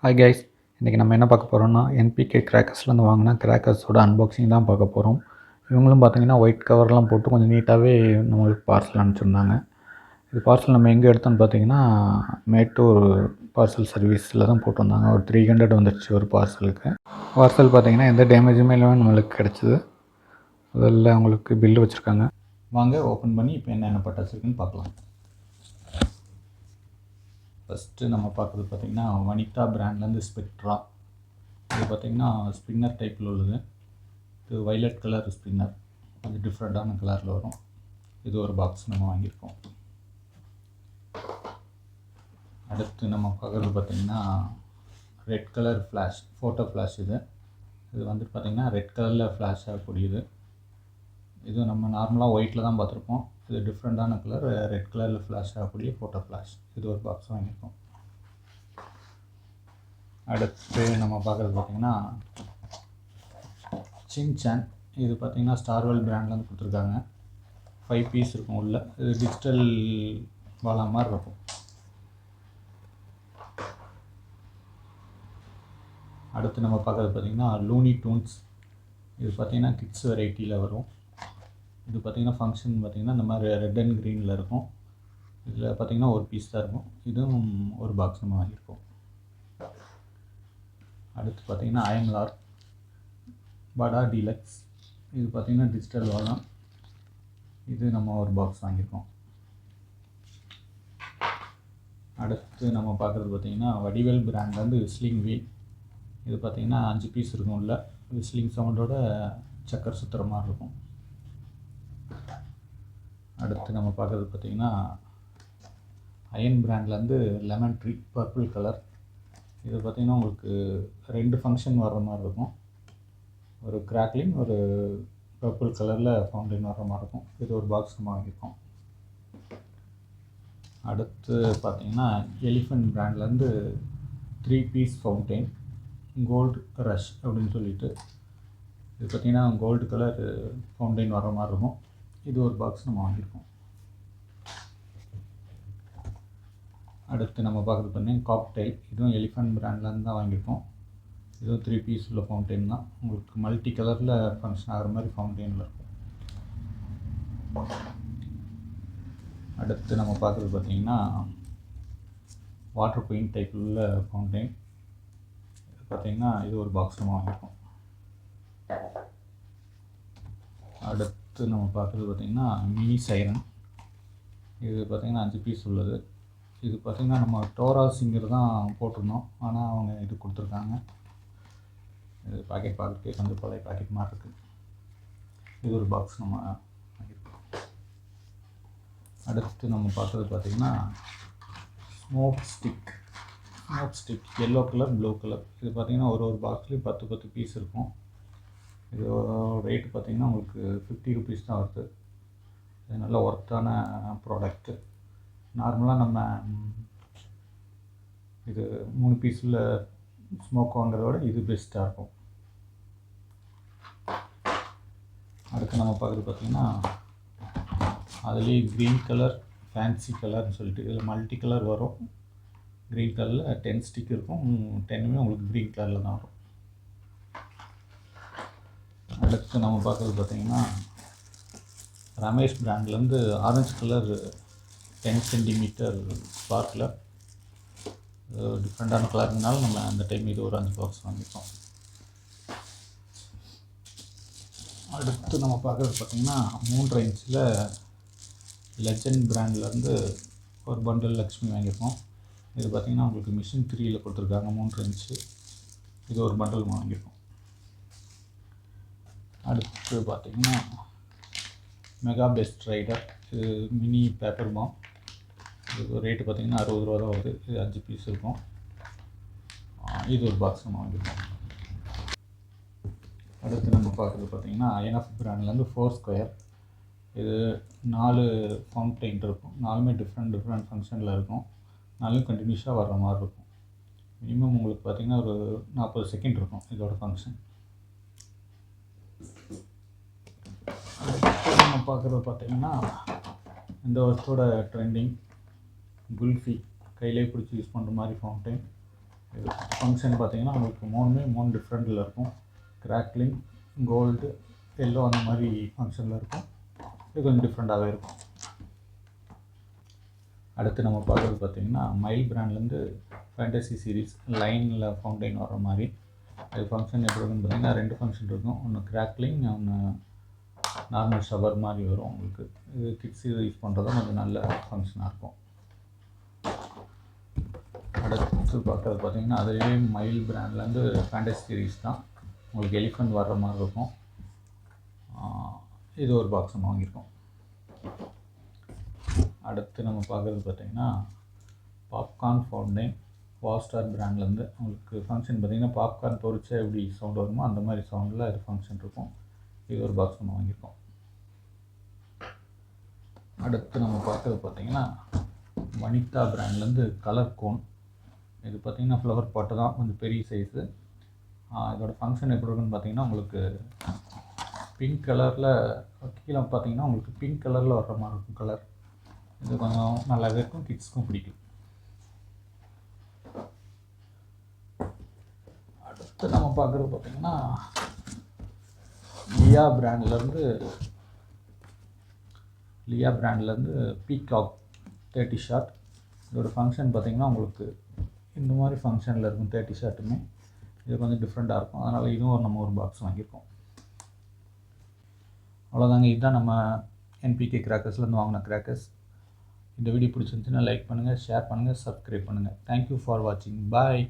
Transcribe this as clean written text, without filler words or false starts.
Hi guys, இன்றைக்கி நம்ம என்ன பார்க்க போகிறோம்னா என்பிகே கிராக்கர்ஸ்லேருந்து வாங்கினா கிராக்கர்ஸோட அன்பாக்சிங் தான் பார்க்க போகிறோம். இவங்களும் பார்த்தீங்கன்னா ஒயிட் கவர்லாம் போட்டு கொஞ்சம் நீட்டாகவே நம்மளுக்கு பார்சல் அனுப்பிச்சிருந்தாங்க. இது பார்சல் நம்ம எங்கே எடுத்தோம்னு பார்த்தீங்கன்னா மேட்டூர் பார்சல் சர்வீஸில் தான் போட்டிருந்தாங்க. ஒரு 300 வந்துடுச்சு ஒரு பார்சலுக்கு. பார்சல் பார்த்தீங்கன்னா எந்த டேமேஜுமே இல்லாமல் நம்மளுக்கு கிடச்சிது. அதில் அவங்களுக்கு பில்லு வச்சுருக்காங்க. வாங்க ஓப்பன் பண்ணி இப்போ என்னென்ன பட்டாசு இருக்குன்னு பார்க்கலாம். ஃபஸ்ட்டு நம்ம பார்க்குறது பார்த்திங்கன்னா வனிதா பிராண்ட்லேருந்து ஸ்பெக்ட்ரா. இது பார்த்திங்கன்னா ஸ்பின்னர் டைப்பில் உள்ளது. இது வைலட் கலர் ஸ்பின்னர், கொஞ்சம் டிஃப்ரெண்ட்டான கலரில் வரும். இது ஒரு பாக்ஸ் நம்ம வாங்கியிருக்கோம். அடுத்து நம்ம பார்க்குறது பார்த்திங்கன்னா red colour flash, photo flash. இது வந்துட்டு பார்த்திங்கன்னா ரெட் கலரில் ஃப்ளாஷ் ஆகக்கூடியது. இது நம்ம நார்மலாக ஒயிட்டில் தான் பார்த்துருப்போம். இது டிஃப்ரெண்ட்டான கலர், ரெட் கலரில் ஃப்ளாஷ் ஆகக்கூடிய ஃபோட்டோ ஃப்ளாஷ். இது ஒரு பாக்ஸ் வாங்கியிருக்கோம். அடுத்து நம்ம பார்க்குறது பார்த்திங்கன்னா சின்சான். இது பார்த்திங்கன்னா ஸ்டார்வெல் பிராண்ட்லேருந்து கொடுத்துருக்காங்க. 5 பீஸ் இருக்கும் உள்ள. இது டிஜிட்டல் வாலா மாதிரி இருக்கும். அடுத்து நம்ம பார்க்குறது பார்த்திங்கன்னா லூனி டூன்ஸ். இது பார்த்திங்கன்னா கிட்ஸ் வெரைட்டியில் வரும். இது பார்த்திங்கன்னா ஃபங்க்ஷன் பார்த்திங்கன்னா இந்த மாதிரி ரெட் அண்ட் க்ரீனில் இருக்கும். இதில் பார்த்திங்கன்னா ஒரு பீஸ் தான் இருக்கும். இதுவும் ஒரு பாக்ஸ் நம்ம வாங்கியிருக்கோம். அடுத்து பார்த்திங்கன்னா ஐஎம்ஆர் படா டீலக்ஸ். இது பார்த்திங்கன்னா டிஜிட்டல் வாலா. இது நம்ம ஒரு பாக்ஸ் வாங்கியிருக்கோம். அடுத்து நம்ம பார்க்குறது பார்த்திங்கன்னா வடிவேல் பிராண்ட்லேருந்து விஸ்லிங் வீல். இது பார்த்திங்கன்னா 5 பீஸ் இருக்கும் உள்ள. விஸ்லிங் சவுண்டோட சக்கர் சுற்றுற மாதிரி இருக்கும். அடுத்து நம்ம பார்க்குறது பார்த்திங்கன்னா அயன் பிராண்ட்லேருந்து லெமன் ட்ரீ பர்பிள் கலர். இது பார்த்திங்கன்னா உங்களுக்கு 2 ஃபங்க்ஷன் வர்ற மாதிரி இருக்கும். ஒரு கிராக்லிங், ஒரு பர்பிள் கலரில் ஃபவுண்டைன் வர்ற மாதிரி இருக்கும். இது ஒரு பாக்ஸ் நம்ம வாங்கியிருக்கோம். அடுத்து பார்த்திங்கன்னா எலிஃபண்ட் பிராண்ட்லேருந்து 3 பீஸ் ஃபவுண்டைன் கோல்டு ரஷ் அப்படின்னு சொல்லிட்டு. இது பார்த்திங்கன்னா கோல்டு கலர் ஃபவுண்டைன் வர்ற மாதிரி இருக்கும். இது ஒரு பாக்ஸ் நம்ம வாங்கியிருக்கோம். அடுத்து நம்ம பார்க்குறது பார்த்தீங்கன்னா காக்டெயில். இதுவும் எலிஃபண்ட் பிராண்ட்லேருந்து தான் வாங்கியிருக்கோம். இதுவும் 3 பீஸ் உள்ள ஃபவுண்டைன் தான். உங்களுக்கு மல்டி கலரில் ஃபங்க்ஷன் ஆகிற மாதிரி ஃபவுண்டைனில் இருக்கும். அடுத்து நம்ம பார்க்குறது பார்த்திங்கன்னா வாட்டர் குயின் டைப்பில் உள்ள ஃபவுண்டைன். இது பார்த்திங்கன்னா இது ஒரு பாக்ஸ் நம்ம வாங்கியிருக்கோம். அடுத்து நம்ம பார்க்குறது பார்த்திங்கன்னா மினி சைரன். இது பார்த்திங்கன்னா 5 பீஸ் உள்ளது. இது பார்த்திங்கன்னா நம்ம டோரா சிங்கர் தான் போட்டிருந்தோம், ஆனால் அவங்க இது கொடுத்துருக்காங்க. இது பாக்கெட் பார்க்கறதுக்கே கொஞ்சம் பழைய பாக்கெட் மாதிரி இருக்குது. இது ஒரு பாக்ஸ் நம்ம வாங்கியிருக்கோம். அடுத்து நம்ம பார்க்குறது பார்த்திங்கன்னா smoke stick yellow colour, blue colour. இது பார்த்திங்கன்னா ஒரு பாக்ஸ்லேயும் 10 பீஸ் இருக்கும். இது ரேட்டு பார்த்திங்கன்னா உங்களுக்கு 50 ருபீஸ் தான் வருது. இது நல்ல ஒர்த்தான ப்ராடக்ட்டு. நார்மலாக நம்ம இது 3 பீஸில் ஸ்மோக் வாங்குறத விட இது பெஸ்ட்டாக இருக்கும். அடுத்து நம்ம பார்க்குறது பார்த்திங்கன்னா அதுலேயே க்ரீன் கலர், ஃபேன்சி கலர்னு சொல்லிட்டு இதில் மல்டி கலர் வரும். க்ரீன் கலரில் 10 ஸ்டிக் இருக்கும். 10மே உங்களுக்கு க்ரீன் கலரில் தான் வரும். அடுத்து நம்ம பார்க்குறது பார்த்திங்கன்னா Ramesh பிராண்ட்லேருந்து orange colour 10 centimetre sparkle. டிஃப்ரெண்ட்டான கலர்னால நம்ம அந்த டைம் இது ஒரு 5 பாக்ஸ் வாங்கியிருக்கோம். அடுத்து நம்ம பார்க்குறது பார்த்திங்கன்னா 3 இன்ச்சில் லெஜண்ட் பிராண்ட்லேருந்து ஒரு பண்டில் லக்ஷ்மி வாங்கியிருக்கோம். இது பார்த்திங்கன்னா உங்களுக்கு மிஷின் 3யில் கொடுத்துருக்காங்க 3 இன்ச்சு. இது ஒரு பண்டில் வாங்கியிருக்கோம். அடுத்து பார்த்திங்கன்னா மெகா பெஸ்ட் ரைடர். இது மினி பேப்பர் பாம். இது ரேட்டு பார்த்திங்கன்னா 60 ரூபா தான் வருது. இது 5 பீஸ் இருக்கும். இது ஒரு பாக்ஸ் நம்ம வாங்கியிருக்கோம். அடுத்து நம்ம பார்க்குறது பார்த்திங்கன்னா ஐஎன்எஃப் பிராண்ட்லேருந்து 4 ஸ்கொயர். இது 4 ஃபவுண்டைன் இருக்கும். 4மே டிஃப்ரெண்ட் ஃபங்க்ஷனில் இருக்கும். 4ம் கண்டினியூஸாக வர்ற மாதிரி இருக்கும். மினிமம் உங்களுக்கு பார்த்திங்கன்னா ஒரு 40 செகண்ட் இருக்கும் இதோட ஃபங்க்ஷன். அடுத்து நம்ம பார்க்குறது பார்த்திங்கன்னா இந்த வருஷத்தோட ட்ரெண்டிங் குல்ஃபி, கையிலே பிடிச்சி யூஸ் பண்ணுற மாதிரி ஃபவுண்டைன். இது ஃபங்க்ஷன் பார்த்தீங்கன்னா உங்களுக்கு மூணு டிஃப்ரெண்ட்டில் இருக்கும். கிராக்லிங், கோல்டு, எல்லோ அந்த மாதிரி ஃபங்க்ஷனில் இருக்கும். இது கொஞ்சம் டிஃப்ரெண்ட்டாகவே இருக்கும். அடுத்து நம்ம பார்க்குறது பார்த்திங்கன்னா மைல் பிராண்ட்லேருந்து ஃபேண்டசி சீரீஸ் லைனில் ஃபவுண்டைன் வர்ற மாதிரி. அது ஃபங்க்ஷன் எப்படி இருக்குன்னு பார்த்திங்கன்னா 2 ஃபங்க்ஷன் இருக்கும். ஒன்று கிராக்லிங், ஒன்று நார்மல் ஷவர் மாதிரி வரும் உங்களுக்கு. இது கிட்ஸ் யூஸ் பண்ணுறதும் கொஞ்சம் நல்ல ஃபங்க்ஷனாக இருக்கும். அடுத்து பார்க்குறது பார்த்திங்கன்னா அதுவே மைல் பிராண்ட்லேருந்து ஃபேண்டசி சீரீஸ் தான். உங்களுக்கு எலிஃபண்ட் வர்ற மாதிரி இருக்கும். இது ஒரு பாக்ஸ் நம்ம வாங்கியிருக்கோம். அடுத்து நம்ம பார்க்குறது பார்த்திங்கன்னா பாப்கார்ன் ஃபவுண்டைன் வாஸ்டார் பிராண்ட்லேருந்து. உங்களுக்கு ஃபங்க்ஷன் பார்த்திங்கன்னா பாப்கார்ன் பொரிச்சா எப்படி சவுண்ட் வருமோ அந்த மாதிரி சவுண்டில் இது ஃபங்க்ஷன் இருக்கும். இது ஒரு பாக்ஸ் நம்ம வாங்கியிருக்கோம். அடுத்து நம்ம பார்க்குறது பார்த்திங்கன்னா வனிதா பிராண்ட்லேருந்து கலர் கோன். இது பார்த்திங்கன்னா ஃப்ளவர் பாட்டு தான், கொஞ்சம் பெரிய சைஸு. இதோட ஃபங்க்ஷன் எப்படி இருக்குன்னு பார்த்திங்கன்னா உங்களுக்கு பிங்க் கலரில் கீழே பார்த்திங்கன்னா உங்களுக்கு பிங்க் கலரில் வர்ற மாதிரி இருக்கும் கலர். இது கொஞ்சம் நல்லாவே இருக்கும், கிட்ஸ்க்கும் பிடிக்கும். அடுத்து நம்ம பார்க்குறது பார்த்திங்கன்னா லியா பிராண்ட்லேருந்து பீகாக் 30 ஷாட். இதோட ஃபங்க்ஷன் பார்த்திங்கன்னா உங்களுக்கு இந்த மாதிரி ஃபங்க்ஷனில் இருக்கும் 30 ஷாட்டுமே. இது கொஞ்சம் டிஃப்ரெண்ட்டாக இருக்கும், அதனால் இதுவும் நம்ம ஒரு பாக்ஸ் வாங்கியிருக்கோம். அவ்வளோதாங்க. இதுதான் நம்ம என்பிகே கிராக்கர்ஸ்லேருந்து வாங்கின கிராக்கர்ஸ். இந்த வீடியோ பிடிச்சிருந்துச்சுன்னா லைக் பண்ணுங்கள், ஷேர் பண்ணுங்கள், சப்ஸ்கிரைப் பண்ணுங்கள். தேங்க்யூ ஃபார் வாட்சிங். பாய்.